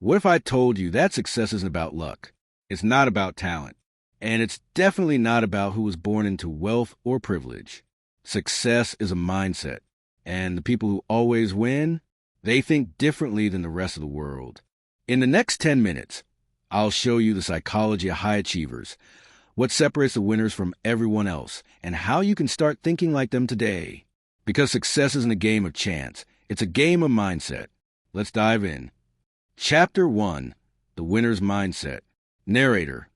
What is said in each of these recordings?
What if I told you that success isn't about luck? It's not about talent. And it's definitely not about who was born into wealth or privilege. Success is a mindset. And the people who always win, they think differently than the rest of the world. In the next 10 minutes, I'll show you the psychology of high achievers, what separates the winners from everyone else, and how you can start thinking like them today. Because success isn't a game of chance. It's a game of mindset. Let's dive in. Chapter 1, The Winner's Mindset. Narrator.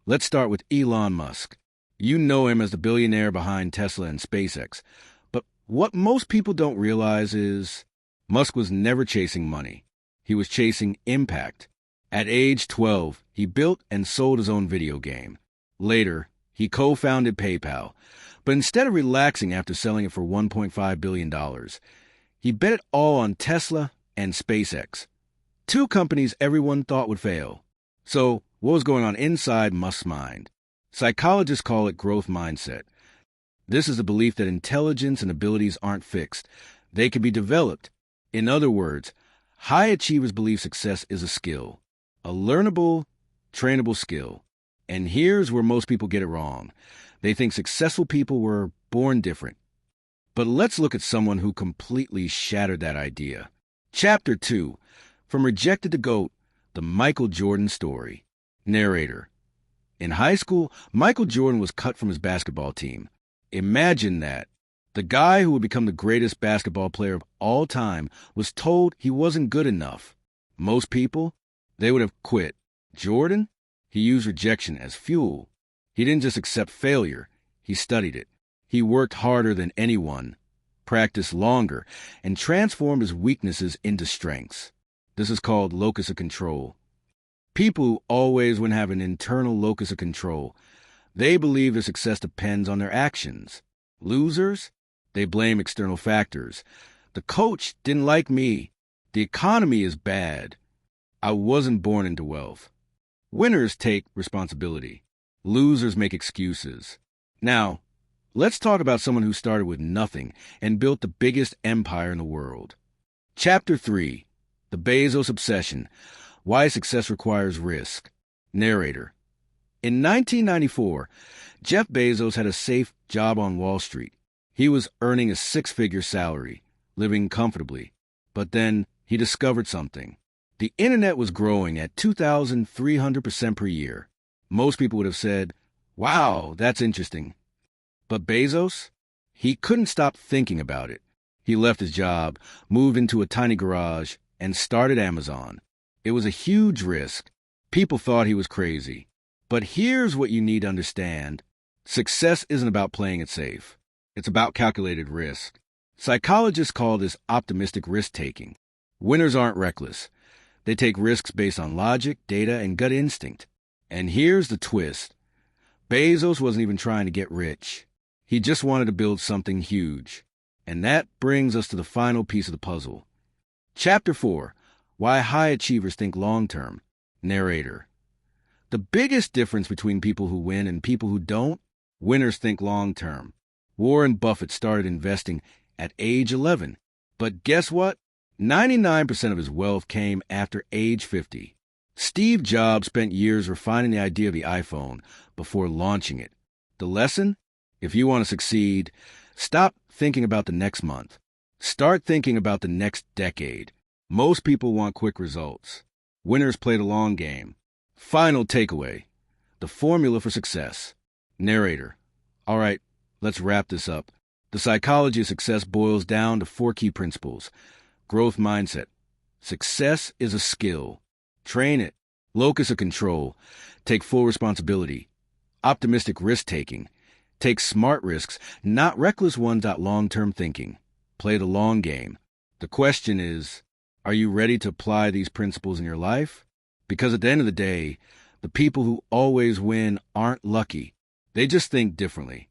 Let's start with Elon Musk. You know him as the billionaire behind Tesla and SpaceX. But what most people don't realize is Musk was never chasing money. He was chasing impact. At age 12, he built and sold his own video game. Later, he co-founded PayPal. But instead of relaxing after selling it for $1.5 billion, he bet it all on Tesla and SpaceX. Two companies everyone thought would fail. So, what was going on inside Musk's mind? Psychologists call it growth mindset. This is the belief that intelligence and abilities aren't fixed. They can be developed. In other words, high achievers believe success is a skill, a learnable, trainable skill. And here's where most people get it wrong. They think successful people were born different. But let's look at someone who completely shattered that idea. Chapter 2, From Rejected to GOAT, the Michael Jordan Story. Narrator. In high school, Michael Jordan was cut from his basketball team. Imagine that. The guy who would become the greatest basketball player of all time was told he wasn't good enough. Most people, they would have quit. Jordan, he used rejection as fuel. He didn't just accept failure, he studied it. He worked harder than anyone, practiced longer, and transformed his weaknesses into strengths. This is called locus of control. People who always win have an internal locus of control. They believe their success depends on their actions. Losers, they blame external factors. The coach didn't like me. The economy is bad. I wasn't born into wealth. Winners take responsibility. Losers make excuses. Now, let's talk about someone who started with nothing and built the biggest empire in the world. Chapter 3, The Bezos Obsession. Why Success Requires Risk. Narrator. In 1994, Jeff Bezos had a safe job on Wall Street. He was earning a six-figure salary, living comfortably. But then he discovered something. The internet was growing at 2,300% per year. Most people would have said, "Wow, that's interesting." But Bezos? He couldn't stop thinking about it. He left his job, moved into a tiny garage, and started Amazon. It was a huge risk. People thought he was crazy. But here's what you need to understand. Success isn't about playing it safe. It's about calculated risk. Psychologists call this optimistic risk-taking. Winners aren't reckless. They take risks based on logic, data, and gut instinct. And here's the twist. Bezos wasn't even trying to get rich. He just wanted to build something huge. And that brings us to the final piece of the puzzle. Chapter 4, Why High Achievers Think Long-Term. Narrator. The biggest difference between people who win and people who don't, winners think long-term. Warren Buffett started investing at age 11. But guess what? 99% of his wealth came after age 50. Steve Jobs spent years refining the idea of the iPhone before launching it. The lesson? If you want to succeed, stop thinking about the next month. Start thinking about the next decade. Most people want quick results. Winners play the long game. Final takeaway. The formula for success. Narrator. All right, let's wrap this up. The psychology of success boils down to 4 key principles. Growth mindset. Success is a skill. Train it. Locus of control. Take full responsibility. Optimistic risk-taking. Take smart risks, not reckless ones. Long-term thinking. Play the long game. The question is, are you ready to apply these principles in your life? Because at the end of the day, the people who always win aren't lucky. They just think differently.